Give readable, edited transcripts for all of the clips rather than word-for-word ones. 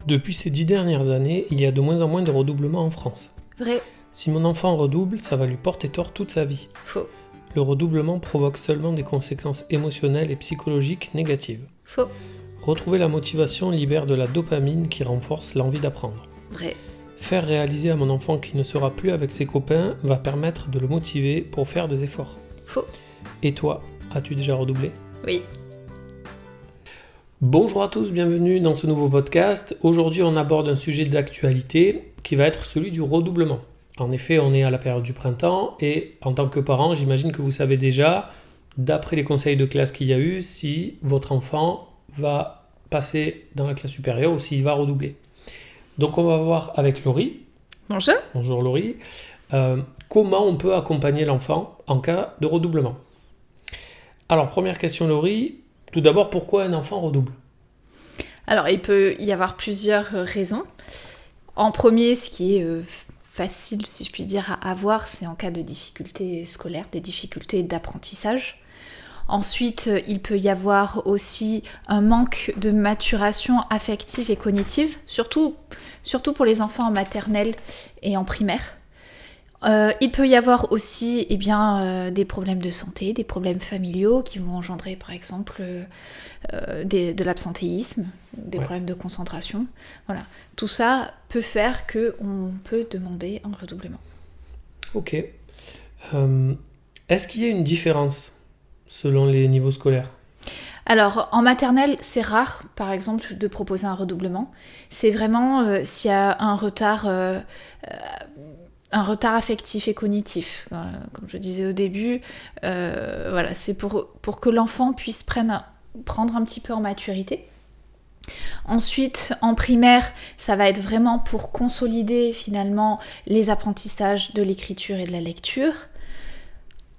Depuis ces 10 dernières années, il y a de moins en moins de redoublements en France. Vrai. Si mon enfant redouble, ça va lui porter tort toute sa vie. Faux. Le redoublement provoque seulement des conséquences émotionnelles et psychologiques négatives. Faux. Retrouver la motivation libère de la dopamine qui renforce l'envie d'apprendre. Vrai. Faire réaliser à mon enfant qu'il ne sera plus avec ses copains va permettre de le motiver pour faire des efforts. Faux. Et toi, as-tu déjà redoublé ? Oui. Bonjour à tous, bienvenue dans ce nouveau podcast. Aujourd'hui, on aborde un sujet d'actualité qui va être celui du redoublement. En effet, on est à la période du printemps et en tant que parent, j'imagine que vous savez déjà, d'après les conseils de classe qu'il y a eu, si votre enfant va passer dans la classe supérieure ou s'il va redoubler. Donc on va voir avec Laurie. Bonjour. Bonjour Laurie. Comment on peut accompagner l'enfant en cas de redoublement ? Alors première question Laurie, tout d'abord pourquoi un enfant redouble ? Alors il peut y avoir plusieurs raisons. En premier, ce qui est facile, si je puis dire, à avoir, c'est en cas de difficultés scolaires, des difficultés d'apprentissage. Ensuite, il peut y avoir aussi un manque de maturation affective et cognitive, surtout pour les enfants en maternelle et en primaire. Il peut y avoir aussi des problèmes de santé, des problèmes familiaux qui vont engendrer par exemple de l'absentéisme, des problèmes de concentration. Voilà. Tout ça peut faire qu'on peut demander un redoublement. Ok. Est-ce qu'il y a une différence selon les niveaux scolaires ? Alors, en maternelle, c'est rare, par exemple, de proposer un redoublement. C'est vraiment s'il y a un retard affectif et cognitif. Comme je disais au début, c'est pour que l'enfant puisse prendre un petit peu en maturité. Ensuite, en primaire, ça va être vraiment pour consolider finalement les apprentissages de l'écriture et de la lecture.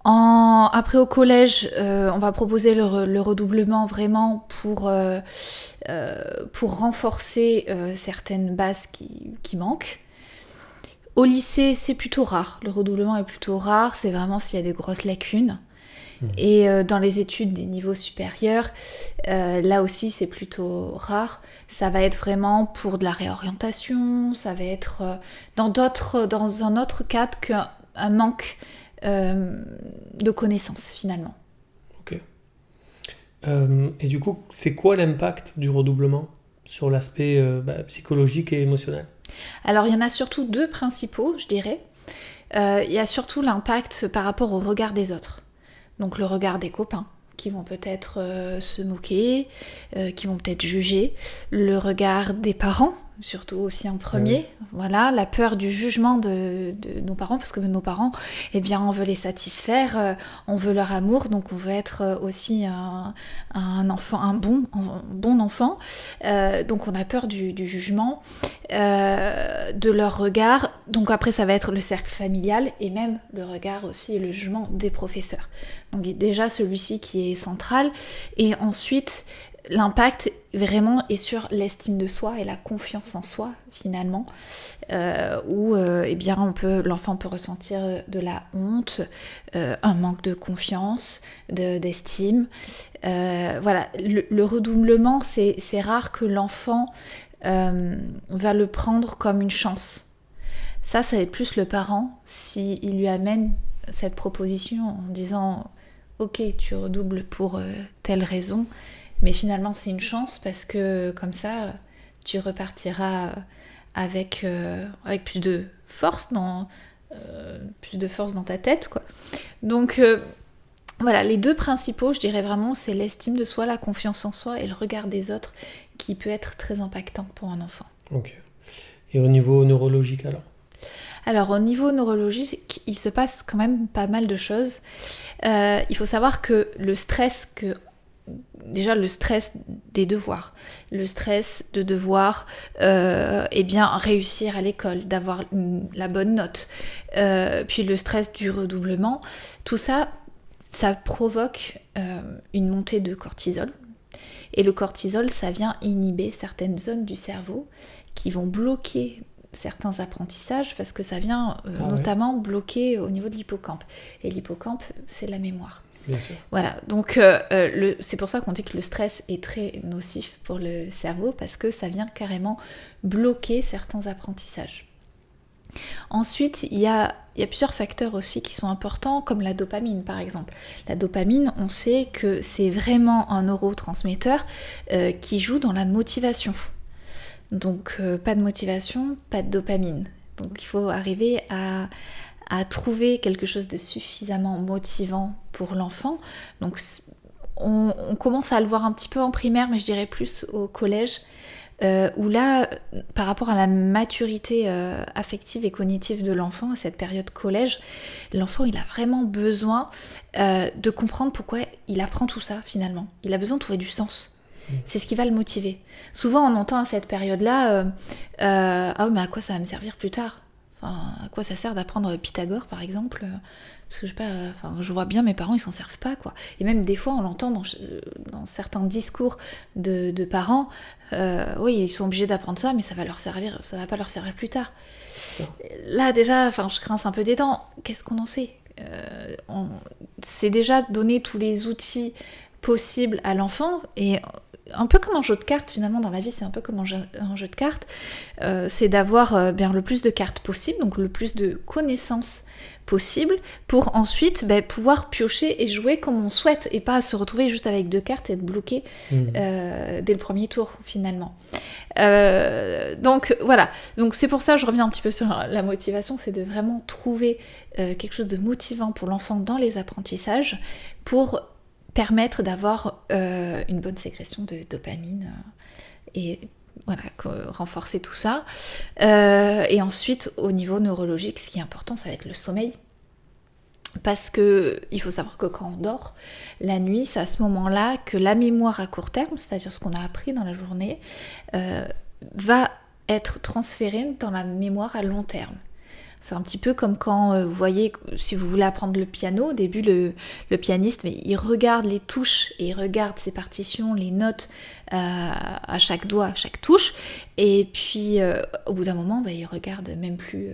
Après au collège, on va proposer le redoublement vraiment pour renforcer certaines bases qui manquent. Au lycée, c'est plutôt rare. Le redoublement est plutôt rare. C'est vraiment s'il y a des grosses lacunes. Et dans les études des niveaux supérieurs, là aussi, c'est plutôt rare. Ça va être vraiment pour de la réorientation. Ça va être dans un autre cadre qu'un manque de connaissances, finalement. Ok. Et du coup, c'est quoi l'impact du redoublement sur l'aspect psychologique et émotionnel ? Alors, il y en a surtout deux principaux, je dirais. Il y a surtout l'impact par rapport au regard des autres. Donc, le regard des copains, qui vont peut-être se moquer, qui vont peut-être juger. Le regard des parents, surtout aussi en premier. Voilà, la peur du jugement de nos parents, parce que nos parents, on veut les satisfaire, on veut leur amour, donc on veut être aussi un enfant, un bon enfant. Donc on a peur du jugement, de leur regard. Donc après, ça va être le cercle familial et même le regard aussi et le jugement des professeurs. Donc déjà celui-ci qui est central. Et ensuite, l'impact vraiment est sur l'estime de soi et la confiance en soi finalement, où l'enfant peut ressentir de la honte, un manque de confiance, d'estime. Le redoublement, c'est rare que l'enfant va le prendre comme une chance. Ça va être plus le parent s'il lui amène cette proposition en disant « Ok, tu redoubles pour telle raison », mais finalement, c'est une chance parce que comme ça, tu repartiras avec plus de force dans ta tête, quoi. Donc les deux principaux, je dirais vraiment, c'est l'estime de soi, la confiance en soi et le regard des autres qui peut être très impactant pour un enfant. Ok. Et au niveau neurologique alors ? Alors au niveau neurologique, il se passe quand même pas mal de choses. Il faut savoir que le stress des devoirs, le stress de devoir réussir à l'école, d'avoir la bonne note, puis le stress du redoublement, tout ça provoque une montée de cortisol. Et le cortisol, ça vient inhiber certaines zones du cerveau qui vont bloquer certains apprentissages parce que ça vient notamment bloquer au niveau de l'hippocampe. Et l'hippocampe, c'est la mémoire. Bien sûr. Voilà, donc c'est pour ça qu'on dit que le stress est très nocif pour le cerveau, parce que ça vient carrément bloquer certains apprentissages. Ensuite, il y a plusieurs facteurs aussi qui sont importants, comme la dopamine par exemple. La dopamine, on sait que c'est vraiment un neurotransmetteur qui joue dans la motivation. Donc pas de motivation, pas de dopamine. Donc il faut arriver à trouver quelque chose de suffisamment motivant pour l'enfant. Donc on commence à le voir un petit peu en primaire, mais je dirais plus au collège, où là, par rapport à la maturité affective et cognitive de l'enfant, à cette période collège, l'enfant il a vraiment besoin de comprendre pourquoi il apprend tout ça finalement. Il a besoin de trouver du sens. C'est ce qui va le motiver. Souvent on entend à cette période-là ah oui, mais à quoi ça va me servir plus tard ? Enfin, à quoi ça sert d'apprendre Pythagore par exemple ? Parce que je sais pas, je vois bien mes parents, ils s'en servent pas, quoi. Et même des fois, on l'entend dans certains discours de parents, oui, ils sont obligés d'apprendre ça, mais ça va pas leur servir plus tard. Là, déjà, je grince un peu des dents. Qu'est-ce qu'on en sait ? C'est déjà donner tous les outils possibles à l'enfant, et un peu comme un jeu de cartes finalement dans la vie, c'est un peu comme un jeu de cartes, c'est d'avoir le plus de cartes possible, donc le plus de connaissances possible, pour ensuite pouvoir piocher et jouer comme on souhaite, et pas se retrouver juste avec 2 cartes et être bloqué dès le premier tour finalement. Donc voilà, donc c'est pour ça je reviens un petit peu sur la motivation, c'est de vraiment trouver quelque chose de motivant pour l'enfant dans les apprentissages, pour permettre d'avoir une bonne sécrétion de dopamine et voilà, renforcer tout ça. Et ensuite, au niveau neurologique, ce qui est important, ça va être le sommeil. Parce que il faut savoir que quand on dort, la nuit, c'est à ce moment-là que la mémoire à court terme, c'est-à-dire ce qu'on a appris dans la journée, va être transférée dans la mémoire à long terme. C'est un petit peu comme quand vous voyez, si vous voulez apprendre le piano, au début le pianiste, mais il regarde les touches et il regarde ses partitions, les notes à chaque doigt, à chaque touche, et puis au bout d'un moment, il regarde même plus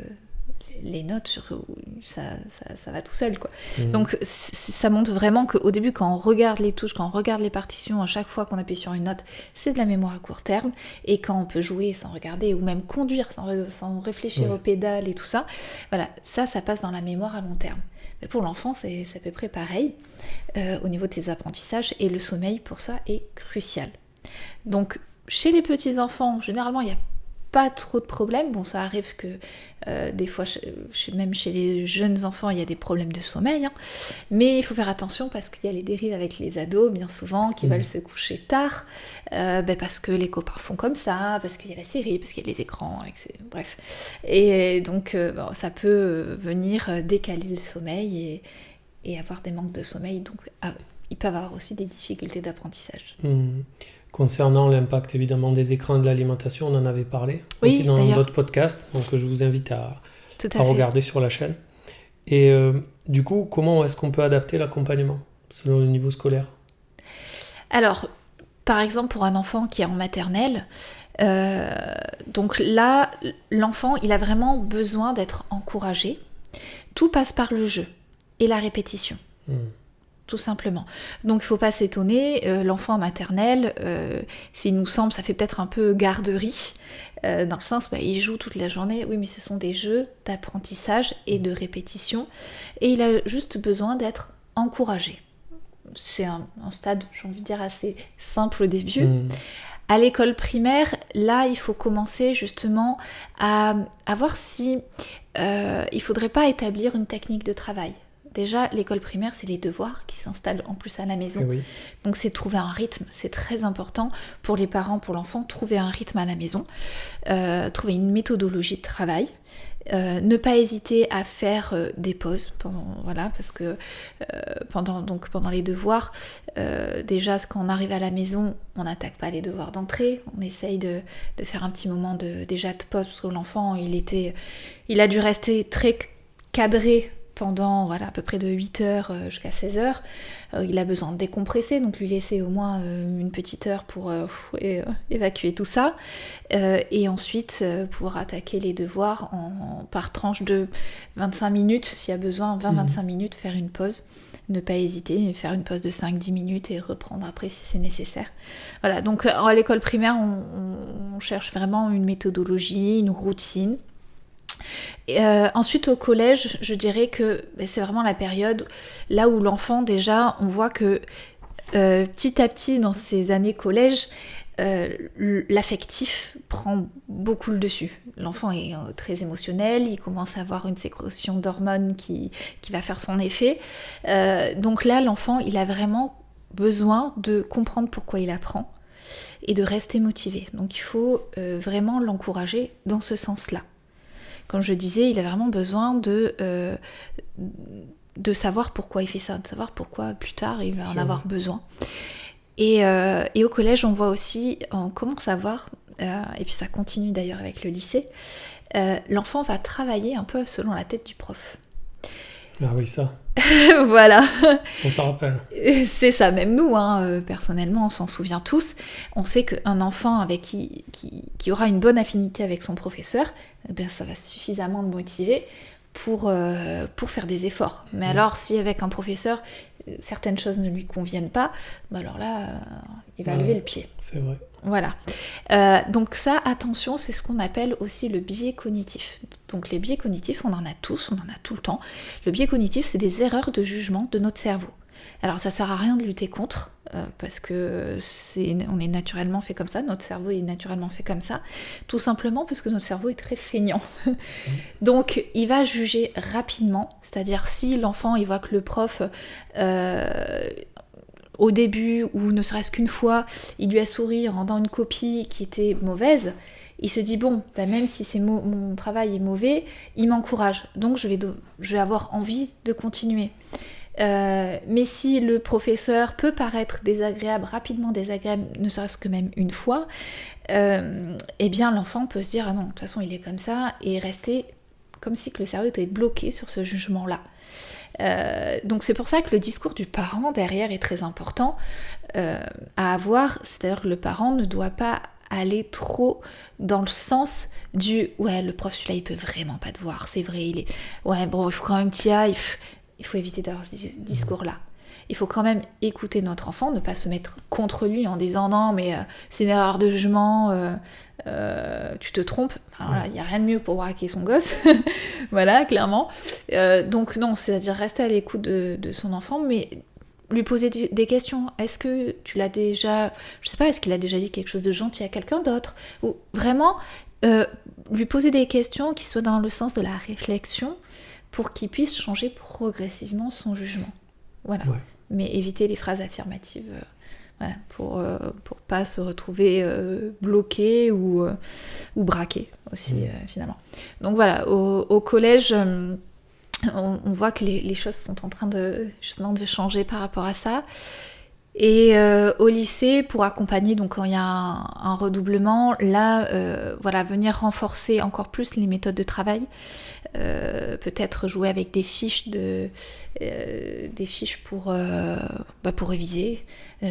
les notes, ça va tout seul, quoi. Donc ça montre vraiment qu'au début, quand on regarde les touches, quand on regarde les partitions, à chaque fois qu'on appuie sur une note, c'est de la mémoire à court terme, et quand on peut jouer sans regarder, ou même conduire sans réfléchir aux pédales et tout ça, voilà, ça passe dans la mémoire à long terme. Mais pour l'enfant, c'est à peu près pareil au niveau de ses apprentissages, et le sommeil pour ça est crucial. Donc chez les petits enfants, généralement il y a pas trop de problèmes. Bon, ça arrive que des fois, même chez les jeunes enfants, il y a des problèmes de sommeil, hein. Mais il faut faire attention, parce qu'il y a les dérives avec les ados, bien souvent, qui veulent se coucher tard, parce que les copains font comme ça, parce qu'il y a la série, parce qu'il y a les écrans, bref. Et donc, ça peut venir décaler le sommeil et avoir des manques de sommeil. Donc, ils peuvent avoir aussi des difficultés d'apprentissage. Concernant l'impact évidemment des écrans et de l'alimentation, on en avait parlé aussi dans d'autres podcasts, donc je vous invite à regarder sur la chaîne. Et du coup, comment est-ce qu'on peut adapter l'accompagnement selon le niveau scolaire ? Alors, par exemple, pour un enfant qui est en maternelle, donc là, l'enfant, il a vraiment besoin d'être encouragé. Tout passe par le jeu et la répétition. Tout simplement. Donc il ne faut pas s'étonner, l'enfant en maternelle, s'il nous semble, ça fait peut-être un peu garderie, dans le sens, il joue toute la journée, oui, mais ce sont des jeux d'apprentissage et de répétition, et il a juste besoin d'être encouragé. C'est un stade, j'ai envie de dire, assez simple au début. À l'école primaire, là, il faut commencer justement à voir si il ne faudrait pas établir une technique de travail. Déjà, l'école primaire, c'est les devoirs qui s'installent en plus à la maison. Oui. Donc c'est trouver un rythme, c'est très important pour les parents, pour l'enfant, trouver un rythme à la maison, trouver une méthodologie de travail, ne pas hésiter à faire des pauses, parce que pendant les devoirs, déjà quand on arrive à la maison, on n'attaque pas les devoirs d'entrée, on essaye de faire un petit moment de pause, parce que l'enfant, il a dû rester très cadré pendant à peu près de 8h jusqu'à 16h. Il a besoin de décompresser, donc lui laisser au moins une petite heure pour évacuer tout ça. Et ensuite pouvoir attaquer les devoirs par tranche de 25 minutes, s'il y a besoin, 20-25 minutes, faire une pause. Ne pas hésiter, faire une pause de 5-10 minutes et reprendre après si c'est nécessaire. Voilà, donc à l'école primaire, on cherche vraiment une méthodologie, une routine. Et ensuite au collège, je dirais que c'est vraiment la période là où l'enfant déjà, on voit que petit à petit dans ces années collège, l'affectif prend beaucoup le dessus. L'enfant est très émotionnel, il commence à avoir une sécrétion d'hormones qui va faire son effet. Donc là, l'enfant, il a vraiment besoin de comprendre pourquoi il apprend et de rester motivé. Donc il faut vraiment l'encourager dans ce sens-là. Comme je disais, il a vraiment besoin de savoir pourquoi il fait ça, de savoir pourquoi plus tard il va en avoir besoin. Et au collège, on voit aussi, on commence à voir, et puis ça continue d'ailleurs avec le lycée, l'enfant va travailler un peu selon la tête du prof. Ah oui, ça. Voilà. On s'en rappelle. C'est ça, même nous, personnellement, on s'en souvient tous. On sait qu'un enfant avec qui aura une bonne affinité avec son professeur, ça va suffisamment le motiver pour faire des efforts. Mais alors, si avec un professeur, certaines choses ne lui conviennent pas, alors là, il va lever le pied. C'est vrai. Voilà. Donc ça, attention, c'est ce qu'on appelle aussi le biais cognitif. Donc les biais cognitifs, on en a tous, on en a tout le temps. Le biais cognitif, c'est des erreurs de jugement de notre cerveau. Alors ça sert à rien de lutter contre, parce que on est naturellement fait comme ça, notre cerveau est naturellement fait comme ça, tout simplement parce que notre cerveau est très feignant. Donc il va juger rapidement, c'est-à-dire si l'enfant il voit que le prof au début, ou ne serait-ce qu'une fois, il lui a souri en rendant une copie qui était mauvaise, il se dit bon, même si mon travail est mauvais, il m'encourage, donc je vais avoir envie de continuer. Mais si le professeur peut paraître rapidement désagréable, ne serait-ce que même une fois, eh bien l'enfant peut se dire ah non, de toute façon il est comme ça, et rester comme si que le cerveau était bloqué sur ce jugement-là. Donc c'est pour ça que le discours du parent derrière est très important à avoir, c'est-à-dire que le parent ne doit pas aller trop dans le sens du ouais, le prof celui-là il peut vraiment pas te voir, c'est vrai, il faut quand même que tu y ailles. Il faut éviter d'avoir ce discours-là. Il faut quand même écouter notre enfant, ne pas se mettre contre lui en disant non mais c'est une erreur de jugement, tu te trompes. Enfin, voilà, il n'y a rien de mieux pour braquer son gosse. Voilà, clairement. Donc non, c'est-à-dire rester à l'écoute de son enfant, mais lui poser des questions. Est-ce que tu l'as déjà... Je sais pas, est-ce qu'il a déjà dit quelque chose de gentil à quelqu'un d'autre? Ou vraiment lui poser des questions qui soient dans le sens de la réflexion pour qu'il puisse changer progressivement son jugement. Voilà. Ouais. Mais éviter les phrases affirmatives pour pas se retrouver bloqué ou braqué aussi, finalement. Donc voilà, au collège... On voit que les choses sont en train justement de changer par rapport à ça. Et au lycée, pour accompagner, donc quand il y a un redoublement, là, venir renforcer encore plus les méthodes de travail, peut-être jouer avec des fiches pour réviser,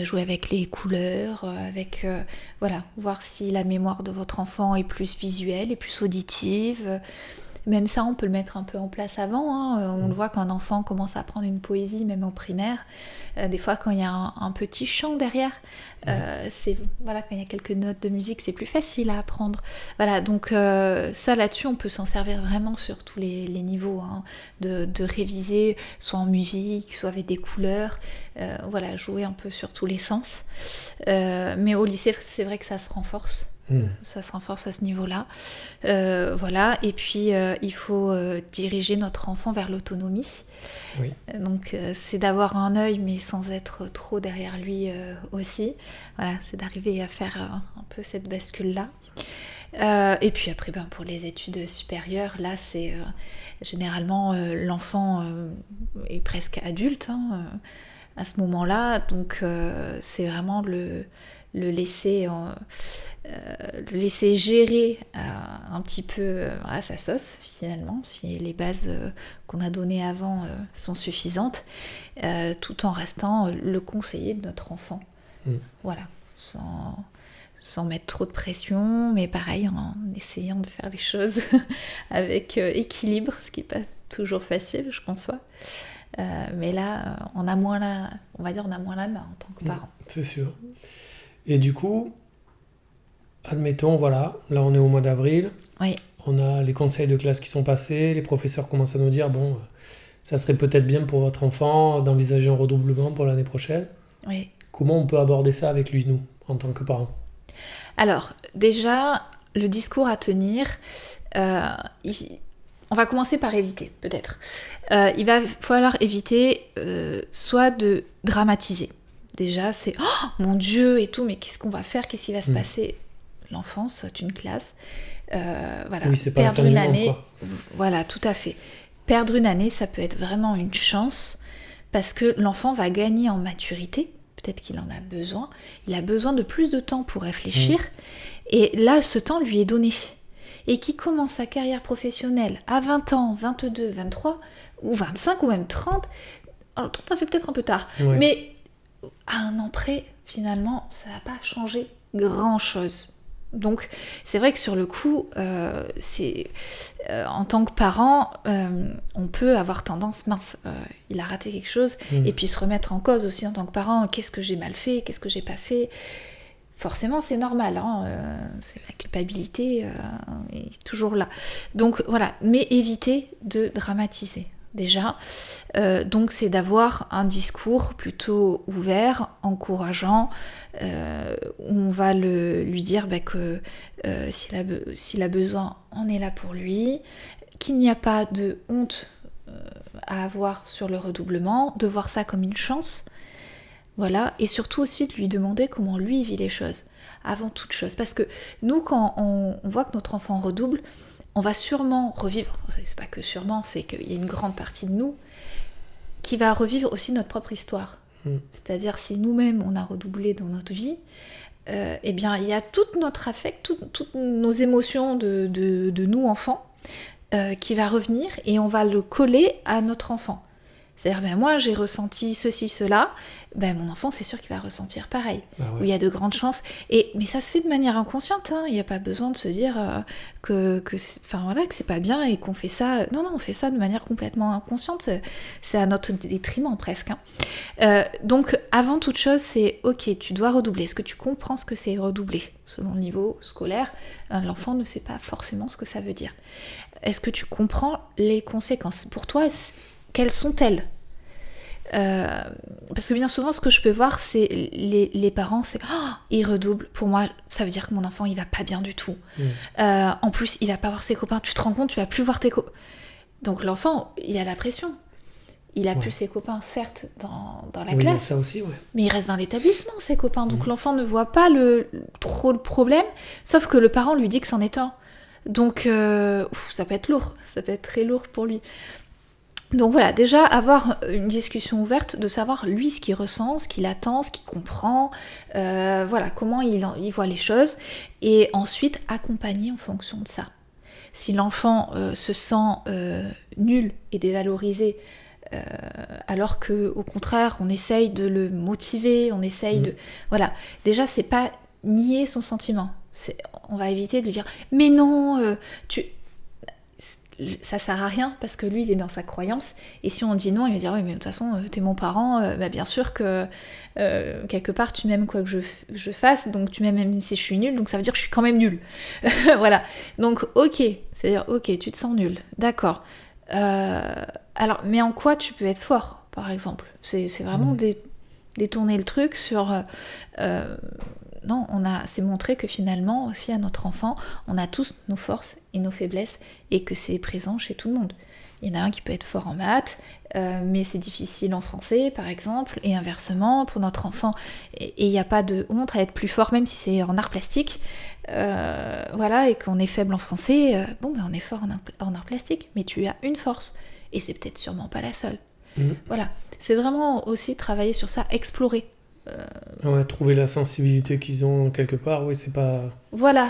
jouer avec les couleurs, voir si la mémoire de votre enfant est plus visuelle, est plus auditive. Même ça, on peut le mettre un peu en place avant. On le voit quand un enfant commence à apprendre une poésie, même en primaire. Des fois, quand il y a un petit chant derrière, quand il y a quelques notes de musique, c'est plus facile à apprendre. Voilà, donc ça, là-dessus, on peut s'en servir vraiment sur tous les niveaux, de réviser, soit en musique, soit avec des couleurs. Jouer un peu sur tous les sens. Mais au lycée, c'est vrai que ça se renforce. Ça se renforce à ce niveau-là. Et puis il faut diriger notre enfant vers l'autonomie. Oui. Donc c'est d'avoir un œil mais sans être trop derrière lui aussi. Voilà, c'est d'arriver à faire un peu cette bascule-là. Et puis après, pour les études supérieures, là c'est généralement l'enfant est presque adulte à ce moment-là. Donc c'est vraiment le laisser gérer un petit peu à sa sauce finalement, si les bases qu'on a données avant sont suffisantes, tout en restant le conseiller de notre enfant. Voilà, sans mettre trop de pression, mais pareil, en essayant de faire les choses avec équilibre, ce qui n'est pas toujours facile, je conçois. Mais là, on a moins la main en tant que parent. C'est sûr. Et du coup, admettons, voilà, là on est au mois d'avril, Oui. On a les conseils de classe qui sont passés, les professeurs commencent à nous dire, bon, ça serait peut-être bien pour votre enfant d'envisager un redoublement pour l'année prochaine. Oui. Comment on peut aborder ça avec lui, nous, en tant que parents? Alors, déjà, le discours à tenir, on va commencer par éviter, peut-être. Il va falloir éviter soit de dramatiser. Déjà, c'est « Oh, mon Dieu !» et tout, mais qu'est-ce qu'on va faire? Qu'est-ce qui va se passer? L'enfant, soit une classe. Voilà. Oui, c'est pas perdre la fin une année, quoi. Voilà, tout à fait. Perdre une année, ça peut être vraiment une chance, parce que l'enfant va gagner en maturité. Peut-être qu'il en a besoin. Il a besoin de plus de temps pour réfléchir. Et là, ce temps lui est donné. Et qui commence sa carrière professionnelle à 20 ans, 22, 23, ou 25, ou même 30. Alors, 30, ça fait peut-être un peu tard. Ouais. Mais à un an près, finalement, ça va pas changer grand-chose. Donc, c'est vrai que sur le coup, en tant que parent, on peut avoir tendance, mince, il a raté quelque chose, et puis se remettre en cause aussi en tant que parent, qu'est-ce que j'ai mal fait, qu'est-ce que j'ai pas fait. Forcément, c'est normal, la culpabilité est toujours là. Donc voilà, mais éviter de dramatiser. Déjà, donc c'est d'avoir un discours plutôt ouvert, encourageant, où on va lui dire que s'il a besoin, on est là pour lui, qu'il n'y a pas de honte à avoir sur le redoublement, de voir ça comme une chance, voilà, et surtout aussi de lui demander comment lui vit les choses, avant toute chose, parce que nous, quand on voit que notre enfant redouble, on va sûrement revivre, c'est pas que sûrement, c'est qu'il y a une grande partie de nous qui va revivre aussi notre propre histoire. C'est-à-dire si nous-mêmes on a redoublé dans notre vie, eh bien il y a tout notre affect, toutes nos émotions de nous enfants qui va revenir et on va le coller à notre enfant. C'est-à-dire, moi j'ai ressenti ceci, cela, mon enfant c'est sûr qu'il va ressentir pareil. Bah ouais. Où il y a de grandes chances. Mais ça se fait de manière inconsciente, il n'y a pas besoin de se dire que c'est pas bien et qu'on fait ça. Non, on fait ça de manière complètement inconsciente, c'est à notre détriment presque. Donc avant toute chose, c'est ok, tu dois redoubler. Est-ce que tu comprends ce que c'est redoubler? Selon le niveau scolaire, l'enfant ne sait pas forcément ce que ça veut dire. Est-ce que tu comprends les conséquences? Pour toi, quelles sont-elles? Parce que bien souvent, ce que je peux voir, c'est les parents, c'est il redouble. Pour moi, ça veut dire que mon enfant, il va pas bien du tout. En plus, il va pas voir ses copains. Tu te rends compte, tu vas plus voir tes copains. Donc l'enfant, il a la pression. Il a plus ses copains, certes, dans la classe. Il y a ça aussi, mais il reste dans l'établissement, ses copains. Donc l'enfant ne voit pas trop le problème, sauf que le parent lui dit que c'en est un. Donc ça peut être lourd, ça peut être très lourd pour lui. Donc voilà, déjà avoir une discussion ouverte, de savoir lui ce qu'il ressent, ce qu'il attend, ce qu'il comprend, voilà, comment il voit les choses, et ensuite accompagner en fonction de ça. Si l'enfant se sent nul et dévalorisé, alors qu'au contraire on essaye de le motiver, on essaye de... Voilà, déjà c'est pas nier son sentiment, on va éviter de lui dire « mais non, ça sert à rien parce que lui il est dans sa croyance et si on dit non il va dire oui mais de toute façon t'es mon parent, bien sûr que quelque part tu m'aimes quoi que je fasse, donc tu m'aimes même si je suis nulle, donc ça veut dire que je suis quand même nulle. Voilà, donc ok, c'est-à-dire ok tu te sens nulle, d'accord, alors mais en quoi tu peux être fort par exemple, c'est vraiment détourner le truc sur non, c'est montré que finalement, aussi à notre enfant, on a tous nos forces et nos faiblesses et que c'est présent chez tout le monde. Il y en a un qui peut être fort en maths, mais c'est difficile en français, par exemple, et inversement, pour notre enfant. Et il n'y a pas de honte à être plus fort, même si c'est en art plastique, voilà, et qu'on est faible en français, on est fort en art plastique, mais tu as une force, et c'est peut-être sûrement pas la seule. Voilà, c'est vraiment aussi travailler sur ça, explorer. Trouver la sensibilité qu'ils ont quelque part, oui, c'est pas... Voilà.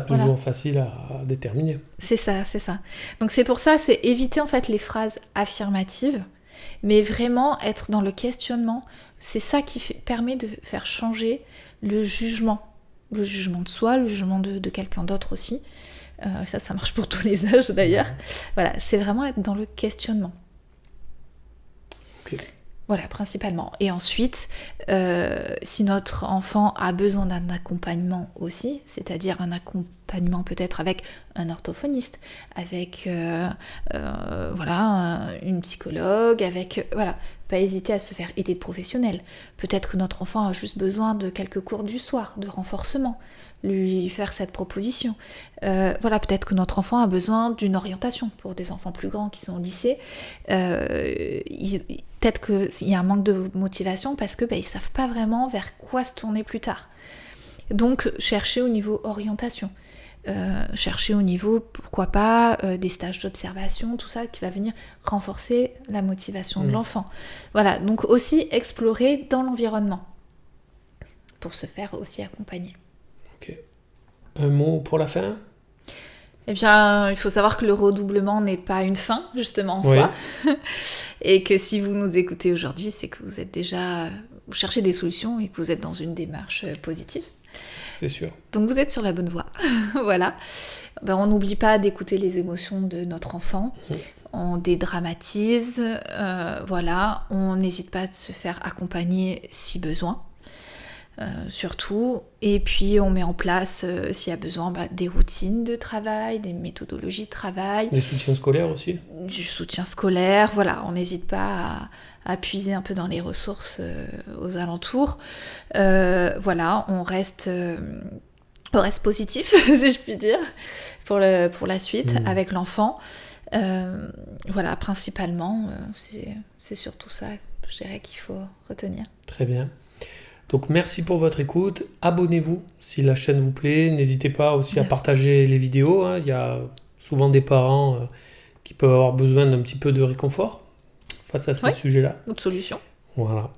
pas toujours facile à déterminer. C'est ça. Donc c'est pour ça, c'est éviter en fait les phrases affirmatives, mais vraiment être dans le questionnement. C'est ça qui permet de faire changer le jugement de soi, le jugement de quelqu'un d'autre aussi. Ça marche pour tous les âges d'ailleurs. Voilà, c'est vraiment être dans le questionnement. Ok. Voilà, principalement. Et ensuite, si notre enfant a besoin d'un accompagnement aussi, c'est-à-dire un accompagnement peut-être avec un orthophoniste, avec une psychologue, pas hésiter à se faire aider de professionnels. Peut-être que notre enfant a juste besoin de quelques cours du soir, de renforcement, lui faire cette proposition. Peut-être que notre enfant a besoin d'une orientation pour des enfants plus grands qui sont au lycée. Peut-être qu'il y a un manque de motivation parce que ils savent pas vraiment vers quoi se tourner plus tard. Donc chercher au niveau orientation. Chercher au niveau, pourquoi pas, des stages d'observation, tout ça qui va venir renforcer la motivation de l'enfant. Voilà, donc aussi explorer dans l'environnement pour se faire aussi accompagner. Ok. Un mot pour la fin ? Eh bien, il faut savoir que le redoublement n'est pas une fin, justement, en soi. Et que si vous nous écoutez aujourd'hui, c'est que vous êtes déjà... Vous cherchez des solutions et que vous êtes dans une démarche positive. C'est sûr. Donc vous êtes sur la bonne voie. Voilà. On n'oublie pas d'écouter les émotions de notre enfant. On dédramatise. On n'hésite pas à se faire accompagner si besoin. Surtout, et puis on met en place, s'il y a besoin, des routines de travail, des méthodologies de travail. Du soutien scolaire aussi. Du soutien scolaire, on n'hésite pas à puiser un peu dans les ressources aux alentours. On reste positif, si je puis dire, pour la suite, avec l'enfant. Principalement, c'est surtout ça, je dirais, qu'il faut retenir. Très bien. Donc merci pour votre écoute, abonnez-vous si la chaîne vous plaît, n'hésitez pas aussi à partager les vidéos, il y a souvent des parents qui peuvent avoir besoin d'un petit peu de réconfort face à ces sujets-là. Autre solution. Voilà.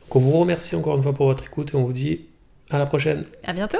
Donc on vous remercie encore une fois pour votre écoute et on vous dit à la prochaine. À bientôt.